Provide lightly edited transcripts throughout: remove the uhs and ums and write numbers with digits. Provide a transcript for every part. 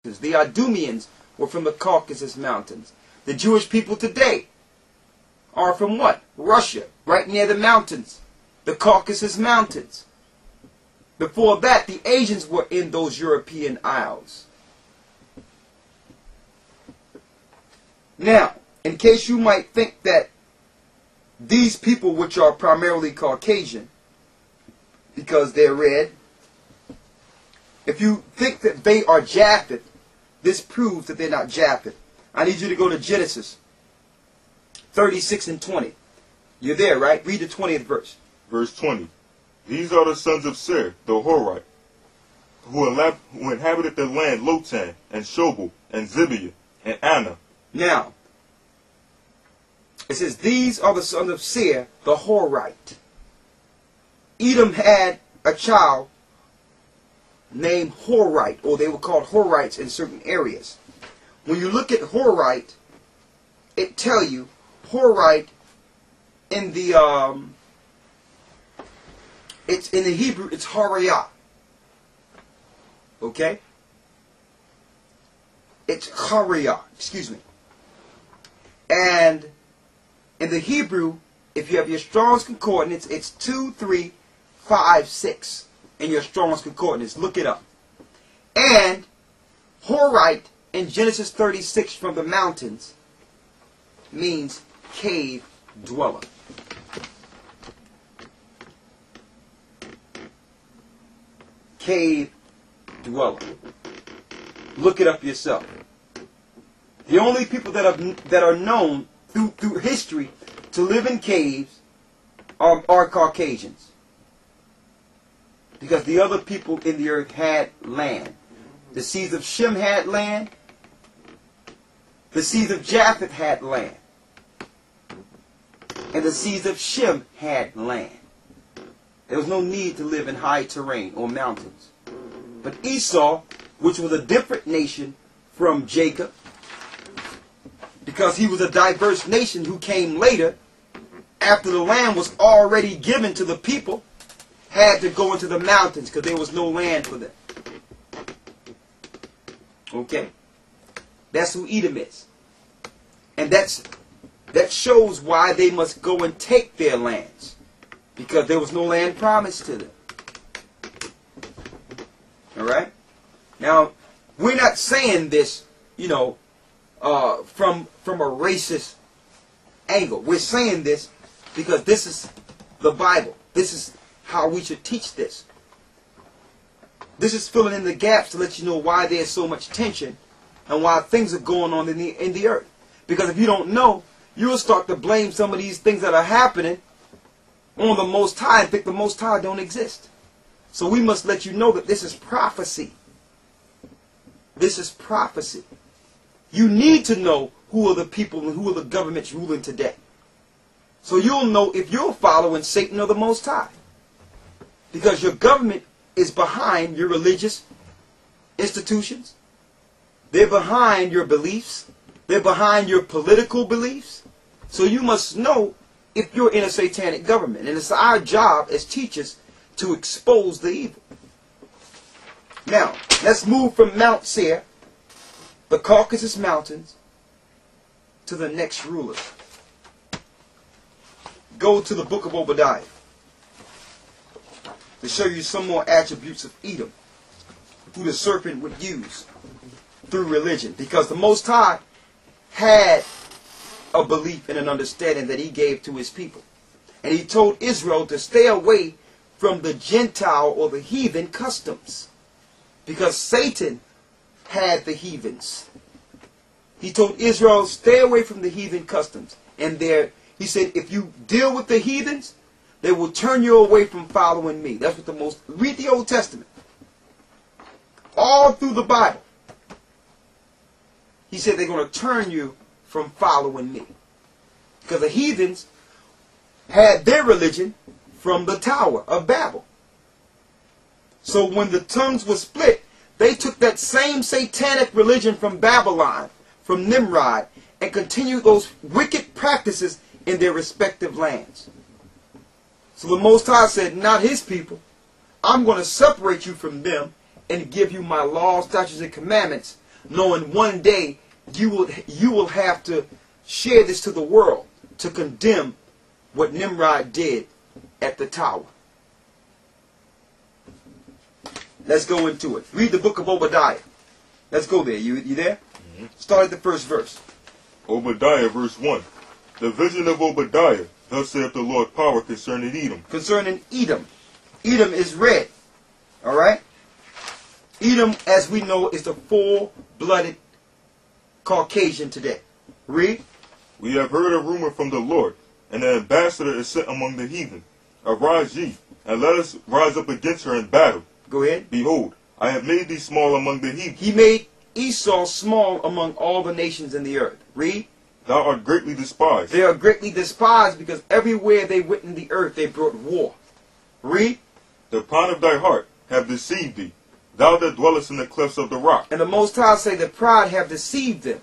The Idumeans were from the Caucasus Mountains. The Jewish people today are from what? Russia, right near the mountains, the Caucasus Mountains. Before that, the Asians were in those European isles. Now, in case you might think that these people, which are primarily Caucasian, because they're red, if you think that they are Japheth, this proves that they're not Japheth. I need you to go to Genesis 36 and 20. You're there, right? Read the 20th verse. Verse 20. These are the sons of Ser, the Horite, who inhabited the land Lotan, and Shobal, and Zibiah, and Anna. Now, it says, these are the sons of Ser, the Horite. Edom had a child named Horite, or they were called Horites in certain areas. When you look at Horite, it tells you Horite in the it's in the Hebrew, it's Horiah. Okay? It's Horiah, excuse me. And in the Hebrew, if you have your Strong's Concordance, it's 2356 in your Strong's Concordance. Look it up. And Horite in Genesis 36 from the mountains means cave dweller. Cave dweller. Look it up yourself. The only people that are known through history to live in caves are Caucasians. Because the other people in the earth had land. The seeds of Shem had land. The seeds of Japheth had land. And the seeds of Shem had land. There was no need to live in high terrain or mountains. But Esau, which was a different nation from Jacob, because he was a diverse nation who came later, after the land was already given to the people, had to go into the mountains because there was no land for them. Okay? That's who Edom is. And that shows why they must go and take their lands. Because there was no land promised to them. Alright? Now, we're not saying this, from a racist angle. We're saying this because this is the Bible. This is how we should teach this. This is filling in the gaps to let you know why there's so much tension and why things are going on in the earth. Because if you don't know, you'll start to blame some of these things that are happening on the Most High and think the Most High don't exist. So we must let you know that this is prophecy. This is prophecy. You need to know who are the people and who are the governments ruling today. So you'll know if you're following Satan or the Most High. Because your government is behind your religious institutions. They're behind your beliefs. They're behind your political beliefs. So you must know if you're in a satanic government. And it's our job as teachers to expose the evil. Now, let's move from Mount Seir, the Caucasus Mountains, to the next ruler. Go to the book of Obadiah to show you some more attributes of Edom, who the serpent would use through religion. Because the Most High had a belief and an understanding that he gave to his people. And he told Israel to stay away from the Gentile or the heathen customs. Because Satan had the heathens. He told Israel, stay away from the heathen customs. And he said, if you deal with the heathens, they will turn you away from following me. That's what read the Old Testament. All through the Bible. He said they're going to turn you from following me. Because the heathens had their religion from the Tower of Babel. So when the tongues were split, they took that same satanic religion from Babylon, from Nimrod, and continued those wicked practices in their respective lands. So the Most High said, not his people. I'm going to separate you from them and give you my laws, statutes, and commandments knowing one day you will have to share this to the world to condemn what Nimrod did at the tower. Let's go into it. Read the book of Obadiah. Let's go there. You there? Mm-hmm. Start at the first verse. Obadiah, verse 1. The vision of Obadiah, thus saith the Lord power concerning Edom. Concerning Edom. Edom is red. Alright? Edom, as we know, is the full-blooded Caucasian today. Read. We have heard a rumor from the Lord, and an ambassador is sent among the heathen. Arise ye, and let us rise up against her in battle. Go ahead. Behold, I have made thee small among the heathen. He made Esau small among all the nations in the earth. Read. Thou art greatly despised. They are greatly despised because everywhere they went in the earth they brought war. Read. The pride of thy heart have deceived thee, thou that dwellest in the clefts of the rock. And the Most High say the pride have deceived them.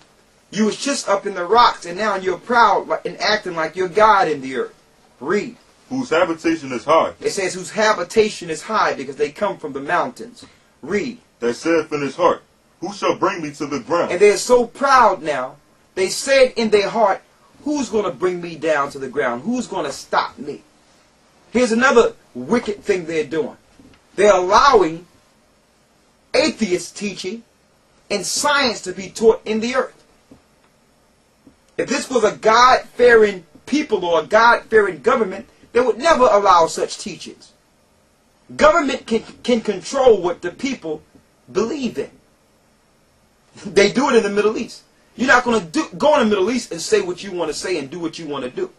You was just up in the rocks and now you're proud and acting like you're God in the earth. Read. Whose habitation is high. It says whose habitation is high because they come from the mountains. Read. That saith in his heart, who shall bring me to the ground? And they're so proud now. They said in their heart, who's going to bring me down to the ground? Who's going to stop me? Here's another wicked thing they're doing. They're allowing atheist teaching and science to be taught in the earth. If this was a God-fearing people or a God-fearing government, they would never allow such teachings. Government can control what the people believe in. They do it in the Middle East. You're not going to go in the Middle East and say what you want to say and do what you want to do.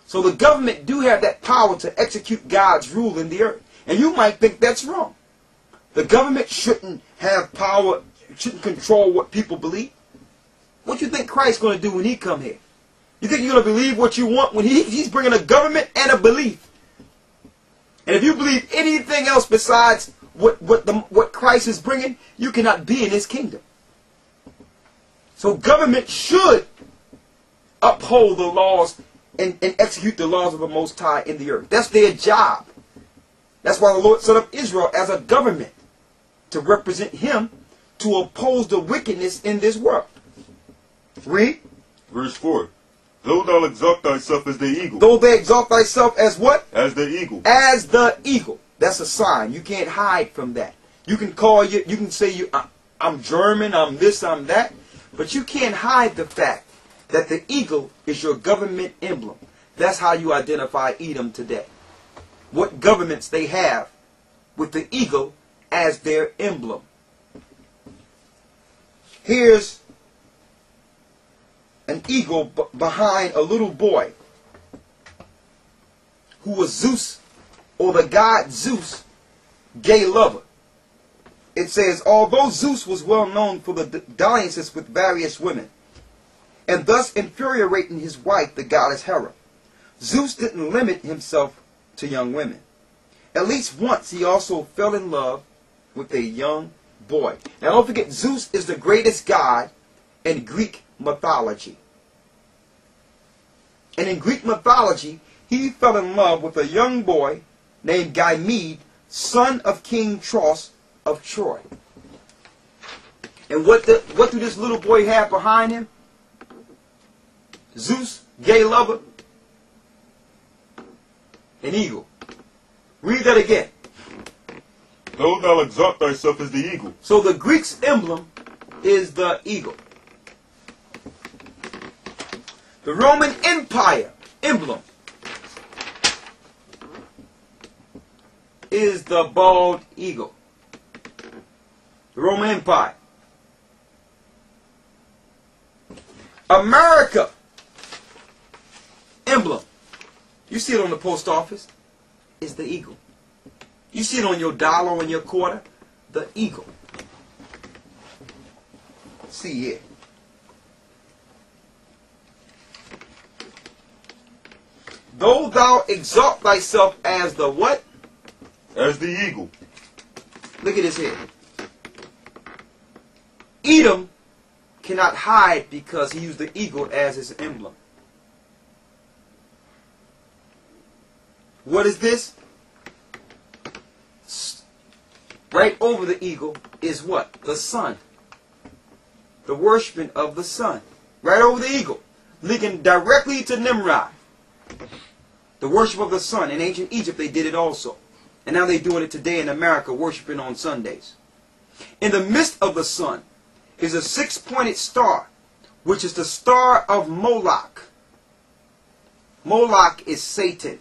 So the government do have that power to execute God's rule in the earth. And you might think that's wrong. The government shouldn't have power, shouldn't control what people believe. What do you think Christ's going to do when he come here? You think you're going to believe what you want when he's bringing a government and a belief? And if you believe anything else besides what Christ is bringing, you cannot be in his kingdom. So government should uphold the laws and execute the laws of the Most High in the earth. That's their job. That's why the Lord set up Israel as a government to represent him, to oppose the wickedness in this world. Read. Verse 4. Though thou exalt thyself as the eagle. Though they exalt thyself as what? As the eagle. As the eagle. That's a sign. You can't hide from that. You can call you can say I'm German, I'm this, I'm that. But you can't hide the fact that the eagle is your government emblem. That's how you identify Edom today. What governments they have with the eagle as their emblem. Here's an eagle behind a little boy who was Zeus, or the god Zeus, gay lover. It says, although Zeus was well known for the dalliances with various women, and thus infuriating his wife, the goddess Hera, Zeus didn't limit himself to young women. At least once he also fell in love with a young boy. Now don't forget, Zeus is the greatest god in Greek mythology. And in Greek mythology, he fell in love with a young boy named Ganymede, son of King Tros of Troy. And what do this little boy have behind him? Zeus, gay lover, an eagle. Read that again. Though thou exalt thyself as the eagle. So the Greek's emblem is the eagle. The Roman Empire emblem is the bald eagle. The Roman Empire. America emblem. You see it on the post office. It's the eagle. You see it on your dollar, on your quarter. The eagle. See here. Though thou exalt thyself as the what? As the eagle. Look at this here. Edom cannot hide because he used the eagle as his emblem. What is this? Right over the eagle is what? The sun. the worshiping of the sun. Right over the eagle. Linking directly to Nimrod. The worship of the sun. In ancient Egypt they did it also. And now they're doing it today in America, worshiping on Sundays. In the midst of the sun is a six-pointed star, which is the star of Moloch. Moloch is Satan.